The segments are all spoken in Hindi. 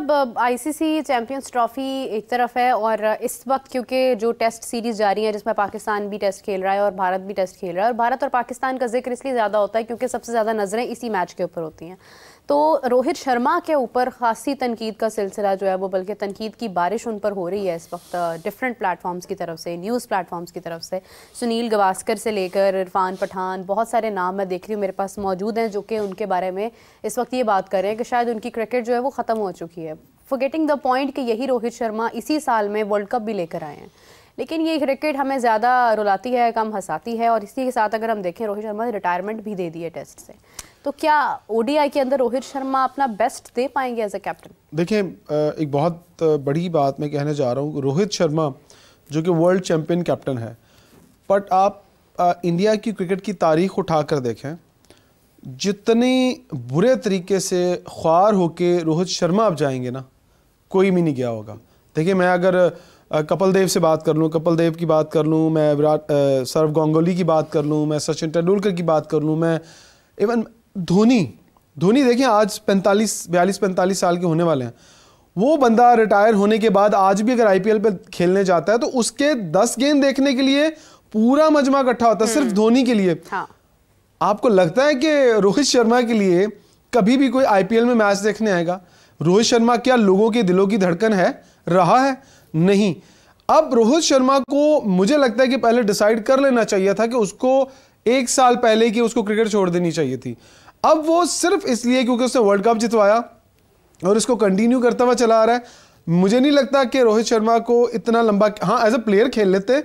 अब आईसीसी चैंपियंस ट्रॉफी एक तरफ है और इस वक्त क्योंकि जो टेस्ट सीरीज जारी है जिसमें पाकिस्तान भी टेस्ट खेल रहा है और भारत भी टेस्ट खेल रहा है, और भारत और पाकिस्तान का जिक्र इसलिए ज़्यादा होता है क्योंकि सबसे ज़्यादा नज़रें इसी मैच के ऊपर होती हैं। तो रोहित शर्मा के ऊपर खासी तनकीद का सिलसिला जो है वो, बल्कि तनकीद की बारिश उन पर हो रही है इस वक्त डिफरेंट प्लेटफॉर्म्स की तरफ से, न्यूज़ प्लेटफॉर्म्स की तरफ से। सुनील गावस्कर से लेकर इरफान पठान, बहुत सारे नाम मैं देख रही हूँ मेरे पास मौजूद हैं जो कि उनके बारे में इस वक्त ये बात कर रहे हैं कि शायद उनकी क्रिकेट जो है वो ख़त्म हो चुकी है। फॉरगेटिंग द पॉइंट कि यही रोहित शर्मा इसी साल में वर्ल्ड कप भी लेकर आए हैं, लेकिन ये क्रिकेट हमें ज़्यादा रुलाती है, कम हंसाती है। और इसी के साथ अगर हम देखें, रोहित शर्मा ने रिटायरमेंट भी दे दी है टेस्ट से, तो क्या ओडीआई के अंदर रोहित शर्मा अपना बेस्ट दे पाएंगे एज अ कैप्टन? देखिए, एक बहुत बड़ी बात मैं कहने जा रहा हूँ। रोहित शर्मा जो कि वर्ल्ड चैंपियन कैप्टन है, बट आप इंडिया की क्रिकेट की तारीख उठाकर देखें, जितने बुरे तरीके से ख्वार होके रोहित शर्मा अब जाएंगे ना, कोई भी नहीं गया होगा। देखिए, मैं अगर कपिल देव से बात कर लूँ, कपिल देव की बात कर लूँ, मैं सौरव गांगुली की बात कर लूँ, मैं सचिन तेंदुलकर की बात कर लूँ, मैं इवन धोनी देखिए आज 42-45 साल के होने वाले हैं। वो बंदा रिटायर होने के बाद आज भी अगर आईपीएल पे खेलने जाता है तो उसके 10 गेंद देखने के लिए पूरा मजमा इकट्ठा होता है सिर्फ धोनी के लिए। हाँ। आपको लगता है कि रोहित शर्मा के लिए कभी भी कोई आईपीएल में मैच देखने आएगा? रोहित शर्मा क्या लोगों के दिलों की धड़कन है? रहा है? नहीं। अब रोहित शर्मा को मुझे लगता है कि पहले डिसाइड कर लेना चाहिए था कि उसको 1 साल पहले कि उसको क्रिकेट छोड़ देनी चाहिए थी। अब वो सिर्फ इसलिए क्योंकि उसने वर्ल्ड कप जितवाया और इसको कंटिन्यू करता हुआ चला आ रहा है। मुझे नहीं लगता कि रोहित शर्मा को इतना लंबा, हाँ एज अ प्लेयर खेल लेते।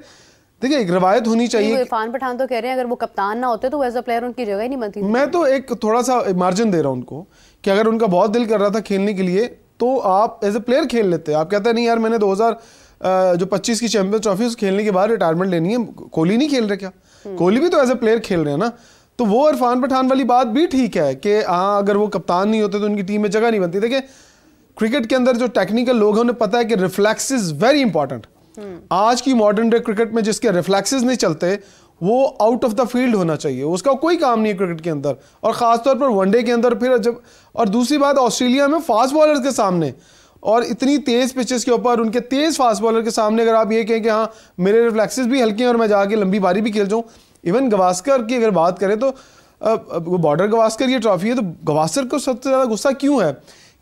देखिए, एक रवायत होनी चाहिए। इरफान पठान तो कह रहे हैं अगर वो कप्तान ना होते तो एज अ प्लेयर उनकी जगह ही नहीं बनती। मैं तो एक थोड़ा सा मार्जिन दे रहा हूं उनको कि अगर उनका बहुत दिल कर रहा था खेलने के लिए तो आप एज अ प्लेयर खेल लेते। आप कहते हैं नहीं यार, मैंने 2025 की चैंपियंस ट्रॉफी खेलने के बाद रिटायरमेंट लेनी है। कोहली नहीं खेल रहे क्या? कोहली भी तो एज अ प्लेयर खेल रहे हैं ना। तो वो इरफान पठान वाली बात भी ठीक है कि हाँ, अगर वो कप्तान नहीं होते तो उनकी टीम में जगह नहीं बनती। देखिए, क्रिकेट के अंदर जो टेक्निकल लोग हैं उन्हें पता है कि रिफ्लेक्स इज वेरी इंपॉर्टेंट। आज की मॉडर्न डे क्रिकेट में जिसके रिफ्लेक्सेस नहीं चलते वो आउट ऑफ द फील्ड होना चाहिए, उसका कोई काम नहीं है क्रिकेट के अंदर, और खासतौर पर वनडे के अंदर। फिर जब, और दूसरी बात, ऑस्ट्रेलिया में फास्ट बॉलर्स के सामने और इतनी तेज पिचेस के ऊपर उनके तेज फास्ट बॉलर के सामने अगर आप ये कहें कि हाँ मेरे रिफ्लेक्सेस भी हल्के हैं और मैं जाके लंबी बारी भी खेल जाऊँ। इवन गावस्कर की अगर बात करें तो बॉर्डर गावस्कर ये ट्रॉफी है, तो गावस्कर को सबसे ज़्यादा गुस्सा क्यों है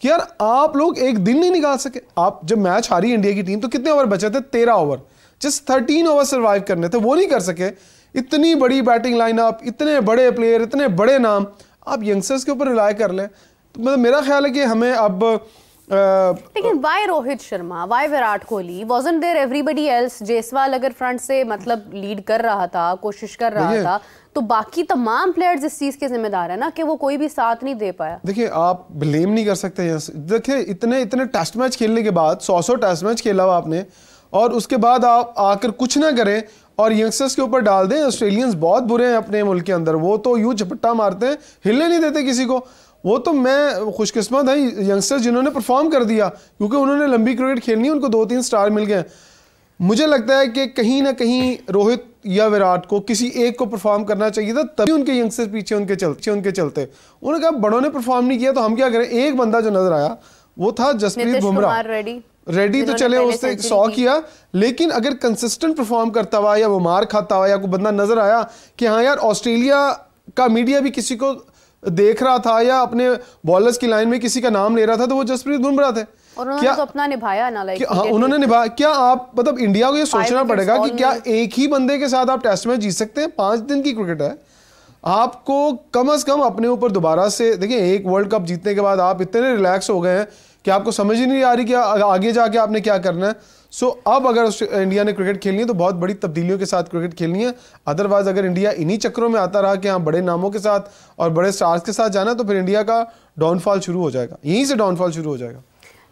कि यार आप लोग एक दिन नहीं निकाल सके। आप जब मैच हारी इंडिया की टीम तो कितने ओवर बचे थे? 13 ओवर, जस्ट 13 ओवर सर्वाइव करने थे, वो नहीं कर सके। इतनी बड़ी बैटिंग लाइनअप, इतने बड़े प्लेयर, इतने बड़े नाम, आप यंगस्टर्स के ऊपर रिलाय कर लें। तो मतलब मेरा ख्याल है कि हमें अब लेकिन why Rohit Sharma, why Virat Kohli, wasn't there everybody else? Jaiswal अगर फ्रंट से मतलब लीड कर रहा था, कोशिश कर रहा था, तो बाकी तमाम प्लेयर्स इस चीज के जिम्मेदार है ना कि वो कोई भी साथ नहीं दे पाया। देखिए, आप ब्लेम नहीं कर सकते। देखिए, इतने टेस्ट मैच खेलने के बाद 100 टेस्ट मैच खेला हुआ आपने, और उसके बाद आप आकर कुछ ना करें और यंगस्टर्स के ऊपर डाल दें। ऑस्ट्रेलियंस बहुत बुरे हैं अपने मुल्क के अंदर, वो तो यूं झपट्टा मारते हैं, हिलने नहीं देते किसी को। वो तो मैं खुशकिस्मत है यंगस्टर्स जिन्होंने परफॉर्म कर दिया क्योंकि उन्होंने लंबी क्रिकेट खेलनी, उनको 2-3 स्टार मिल गए। मुझे लगता है कि कहीं ना कहीं रोहित या विराट को किसी एक को परफॉर्म करना चाहिए था, तभी उनके यंगस्टर्स पीछे उनके चलते। उन्होंने कहा बड़ों ने परफॉर्म नहीं किया तो हम क्या करें। एक बंदा जो नजर आया वो था जसप्रीत बुमराह। रेडी तो चले उससे 100 किया, लेकिन अगर कंसिस्टेंट परफॉर्म करता हुआ या वो मार खाता हुआ या कोई बंदा नजर आया कि हाँ यार ऑस्ट्रेलिया का मीडिया भी किसी को देख रहा था या अपने बॉलर्स की लाइन में किसी का नाम ले रहा था, तो वो जसप्रीत बुमराह थे। और उन्होंने तो अपना निभाया ना, लाइक हाँ उन्होंने निभाया। क्या आप मतलब इंडिया को ये सोचना पड़ेगा कि क्या एक ही बंदे के साथ आप टेस्ट मैच जीत सकते हैं? 5 दिन की क्रिकेट है, आपको कम से कम अपने ऊपर दोबारा से, देखिए एक वर्ल्ड कप जीतने के बाद आप इतने रिलैक्स हो गए हैं कि आपको समझ ही नहीं आ रही कि आगे जाके आपने क्या करना है। सो अब अगर इंडिया ने क्रिकेट खेलनी है तो बहुत बड़ी तब्दीलियों के साथ क्रिकेट खेलनी है। अदरवाइज अगर इंडिया इन्हीं चक्रों में आता रहा कि हाँ बड़े नामों के साथ और बड़े स्टार्स के साथ जाना, तो फिर इंडिया का डाउनफॉल शुरू हो जाएगा, यहीं से डाउनफॉल शुरू हो जाएगा।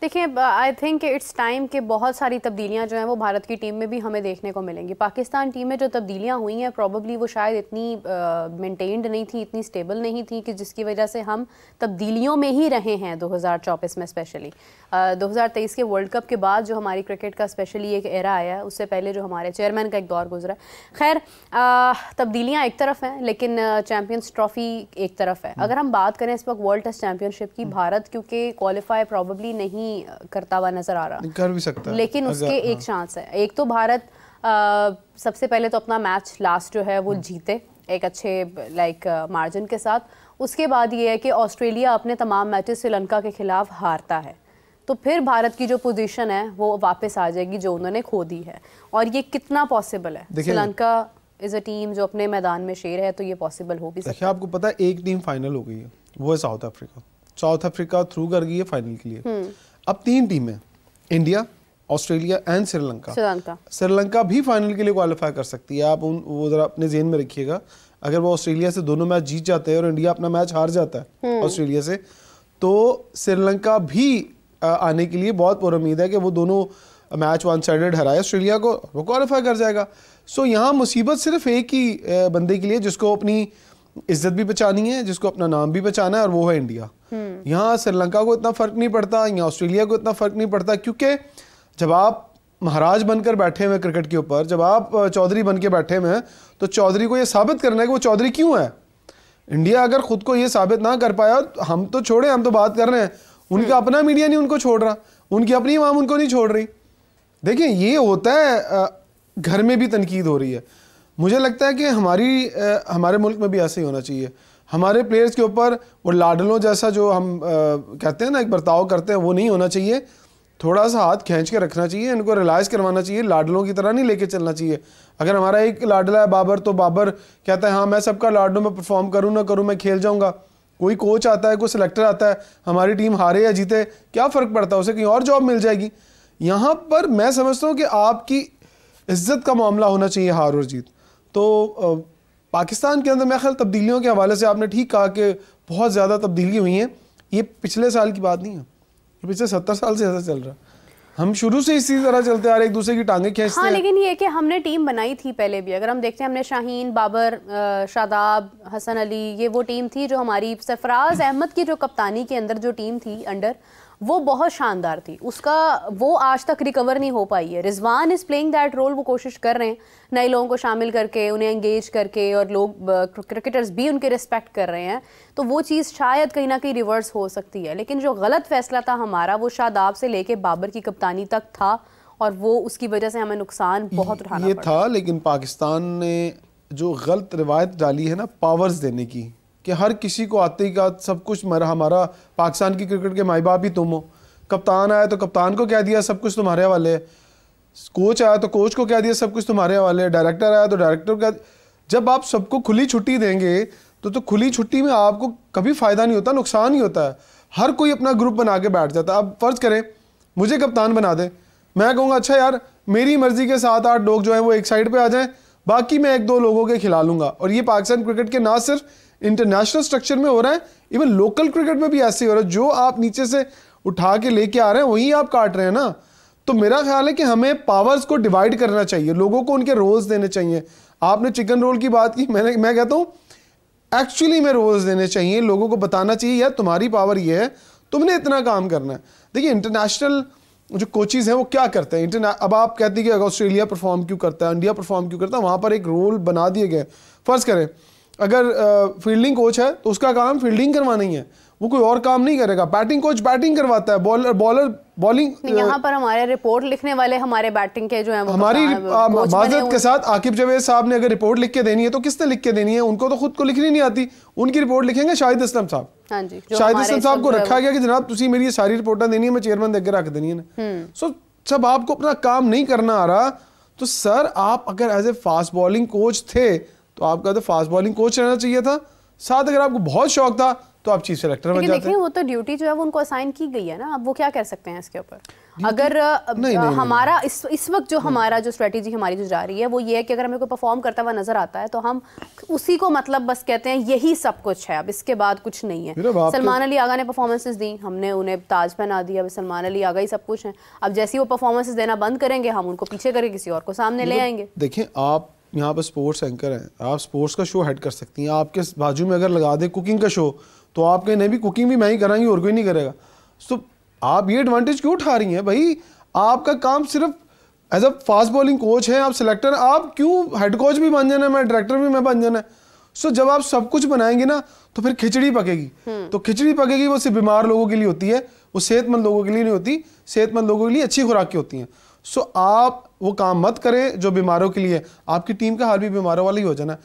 देखिए, आई थिंक इट्स टाइम कि बहुत सारी तब्दीलियां जो हैं वो भारत की टीम में भी हमें देखने को मिलेंगी। पाकिस्तान टीम में जो तब्दीलियां हुई हैं प्रॉबली वो शायद इतनी मेंटेन्ड नहीं थी, इतनी स्टेबल नहीं थी कि जिसकी वजह से हम तब्दीलियों में ही रहे हैं 2024 में। स्पेशली 2023 के वर्ल्ड कप के बाद जो हमारी क्रिकेट का स्पेशली एक एरा आया है, उससे पहले जो हमारे चेयरमैन का एक दौर गुजरा। खैर, तब्दीलियाँ एक तरफ हैं लेकिन चैम्पियंस ट्रॉफी एक तरफ है। अगर हम बात करें इस वक्त वर्ल्ड टेस्ट चैम्पियनशिप की, भारत क्योंकि क्वालिफाई प्रॉबली नहीं नहीं करता हुआ नजर आ रहा, कर भी सकता है, लेकिन उसके एक चांस है। एक तो भारत सबसे पहले तो अपना मैच लास्ट जो है वो जीते एक अच्छे मार्जिन के साथ। उसके बाद ये है कि ऑस्ट्रेलिया अपने तमाम मैचेस श्रीलंका के खिलाफ हारता है, तो फिर भारत की जो पोजीशन है वो वापस आ जाएगी जो उन्होंने खो दी है। और ये कितना पॉसिबल है? श्रीलंका इज अ टीम जो अपने मैदान में शेर है, तो ये पॉसिबल हो भी सकता है। आपको पता है एक टीम फाइनल हो गई है, वो है south Africa. South Africa through कर गई है फाइनल के लिए। अब 3 टीमें, India, Australia and Sri Lanka. Sri Lanka भी फाइनल के लिए क्वालिफाई कर सकती है। आप वो जरा अपने ज़हन में रखिएगा, अगर वो ऑस्ट्रेलिया से दोनों मैच जीत जाते हैं और इंडिया अपना मैच हार जाता है ऑस्ट्रेलिया से, तो श्रीलंका भी आने के लिए बहुत पूरी उम्मीद है कि वो दोनों मैच 1 साइडेड हराए ऑस्ट्रेलिया को, वो क्वालिफाई कर जाएगा। सो यहाँ मुसीबत सिर्फ एक ही बंदे के लिए, जिसको अपनी इज्जत भी बचानी है, जिसको अपना नाम भी बचाना है, और वो है इंडिया। यहाँ श्रीलंका को इतना फर्क नहीं पड़ता, यहाँ ऑस्ट्रेलिया को इतना फर्क नहीं पड़ता, क्योंकि जब आप महाराज बनकर बैठे हुए क्रिकेट के ऊपर, जब आप चौधरी बन के बैठे हुए हैं, तो चौधरी को ये साबित करना है कि वो चौधरी क्यों है। इंडिया अगर खुद को ये साबित ना कर पाया, हम तो छोड़े, हम तो बात कर रहे हैं, उनका अपना मीडिया नहीं उनको छोड़ रहा, उनकी अपनी आवाम उनको नहीं छोड़ रही। देखिए ये होता है, घर में भी तनकीद हो रही है। मुझे लगता है कि हमारे मुल्क में भी ऐसे ही होना चाहिए। हमारे प्लेयर्स के ऊपर वो लाडलों जैसा जो हम कहते हैं ना एक बर्ताव करते हैं, वो नहीं होना चाहिए। थोड़ा सा हाथ खींच के रखना चाहिए, इनको रियलाइज़ करवाना चाहिए, लाडलों की तरह नहीं लेके चलना चाहिए। अगर हमारा एक लाडला है बाबर, तो बाबर कहता है हाँ मैं सबका लाडलों में परफॉर्म करूँ ना करूँ, मैं खेल जाऊँगा। कोई कोच आता है, कोई सिलेक्टर आता है, हमारी टीम हारे या जीते क्या फ़र्क पड़ता है, उसे कहीं और जॉब मिल जाएगी। यहाँ पर मैं समझता हूँ कि आपकी इज्जत का मामला होना चाहिए, हार और जीत। तो पाकिस्तान के अंदर मैं ख्याल तब्दीलियों के हवाले से आपने ठीक कहा कि बहुत ज़्यादा तब्दीली हुई हैं। ये पिछले साल की बात नहीं है, पिछले 70 साल से ऐसा चल रहा है। हम शुरू से इसी तरह चलते आ रहे, एक दूसरे की टांगे खींचते हैं। लेकिन ये कि हमने टीम बनाई थी पहले भी, अगर हम देखते हैं हमने शाहीन, बाबर, शादाब, हसन अली, ये वो टीम थी जो हमारी सरफराज अहमद की जो कप्तानी के अंदर जो टीम थी अंडर, वो बहुत शानदार थी। उसका वो आज तक रिकवर नहीं हो पाई है। Rizwan is playing that role, वो कोशिश कर रहे हैं नए लोगों को शामिल करके, उन्हें एंगेज करके, और लोग क्रिकेटर्स भी उनके रिस्पेक्ट कर रहे हैं, तो वो चीज़ शायद कहीं ना कहीं रिवर्स हो सकती है। लेकिन जो गलत फैसला था हमारा, वो शादाब से लेके बाबर की कप्तानी तक था, और वो उसकी वजह से हमें नुकसान बहुत उठाना ये था। लेकिन पाकिस्तान ने जो गलत रिवायत डाली है ना पावर्स देने की, कि हर किसी को आते ही का सब कुछ हमारा पाकिस्तान की क्रिकेट के माई बाप ही तुम हो। कप्तान आया तो कप्तान को कह दिया सब कुछ तुम्हारे हवाले है, कोच आया तो कोच को कह दिया सब कुछ तुम्हारे हवाले है, डायरेक्टर आया तो डायरेक्टर को। जब आप सबको खुली छुट्टी देंगे तो खुली छुट्टी में आपको कभी फ़ायदा नहीं होता, नुकसान ही होता है। हर कोई अपना ग्रुप बना के बैठ जाता है। अब फ़र्ज़ करें मुझे कप्तान बना दे, मैं कहूँगा अच्छा यार मेरी मर्ज़ी के 7-8 लोग जो हैं वो एक साइड पर आ जाएँ, बाकी मैं 1-2 लोगों के खिला लूँगा। और ये पाकिस्तान क्रिकेट के ना सिर्फ इंटरनेशनल स्ट्रक्चर में हो रहा है, इवन लोकल क्रिकेट में भी ऐसे ही हो रहा है। जो आप नीचे से उठा के लेके आ रहे हैं वही आप काट रहे हैं ना। तो मेरा ख्याल है कि हमें पावर्स को डिवाइड करना चाहिए, लोगों को उनके रोल्स देने चाहिए। आपने चिकन रोल की बात की, मैं कहता हूँ एक्चुअली में रोल्स देने चाहिए, लोगों को बताना चाहिए यार तुम्हारी पावर ये है, तुमने इतना काम करना है। देखिए इंटरनेशनल जो कोचेज़ हैं वो क्या करते हैं, अब आप कहते हैं कि अगर ऑस्ट्रेलिया परफॉर्म क्यों करता है, इंडिया परफॉर्म क्यों करता है, वहाँ पर एक रोल बना दिए गए। फ़र्ज़ करें अगर फील्डिंग कोच है तो उसका काम फील्डिंग करवाना ही है, वो कोई और काम नहीं करेगा। बैटिंग कोच बैटिंग करवाता है, बॉलर बॉलिंग। यहाँ पर हमारे रिपोर्ट लिखने वाले हमारे बैटिंग के जो हैं वो हमारी माजरत के साथ आकिब जावेद साहब ने अगर रिपोर्ट लिख के देनी है तो किसने लिख के देनी है, उनको तो खुद को लिखनी नहीं आती, उनकी रिपोर्ट लिखेंगे शाहिद असलम साहब। हाँ जी, शाहिद असलम साहब को रखा गया कि जनाब तुसी मेरी सारी रिपोर्टें देनी है, मैं चेयरमैन देकर रख देनी है। सो जब आपको अपना काम नहीं करना आ रहा तो सर आप अगर as a fast bowling coach थे तो आपका तो फास्ट बॉलिंग कोच रहना चाहिए था, साथ अगर आपको बहुत शौक था तो आप चीफ सेलेक्टर बन जाते हैं। वो तो ड्यूटी जो है वो उनको असाइन की गई है ना, अब वो क्या कर सकते हैं इसके ऊपर। अगर हमारा इस वक्त जो हमारा जो स्ट्रेटेजी हमारी जो जा रही है वो ये है कि अगर हमें कोई परफॉर्म करता हुआ नजर आता है तो हम उसी को मतलब बस कहते हैं यही सब कुछ है, अब इसके बाद कुछ नहीं है। सलमान अली आगा ने परफॉर्मेंसेज दी, हमने उन्हें ताज पहना दिया, अब सलमान अली आगा ही सब कुछ है। अब जैसे वो परफॉर्मेंसेज देना बंद करेंगे हम उनको पीछे करके किसी और को सामने ले आएंगे। देखिए आप यहाँ पर स्पोर्ट्स एंकर हैं, आप स्पोर्ट्स का शो हेड कर सकती हैं, आपके बाजू में अगर लगा दे कुकिंग का शो तो आप कहें नहीं भी कुकिंग भी मैं ही करांगी और कोई नहीं करेगा। तो आप ये एडवांटेज क्यों उठा रही हैं भाई, आपका काम सिर्फ as a fast bowling coach है, आप सिलेक्टर, आप क्यों हेड कोच भी बन जाना है, मैं डायरेक्टर भी मैं बन जाना है। सो जब आप सब कुछ बनाएंगे ना तो फिर खिचड़ी पकेगी। तो खिचड़ी पकेगी वो सिर्फ बीमार लोगों के लिए होती है, वो सेहतमंद लोगों के लिए नहीं होती। सेहतमंद लोगों के लिए अच्छी खुराक की होती हैं। सो आप वो काम मत करें जो बीमारों के लिए, आपकी टीम का हाल भी बीमारों वाला ही हो जाना।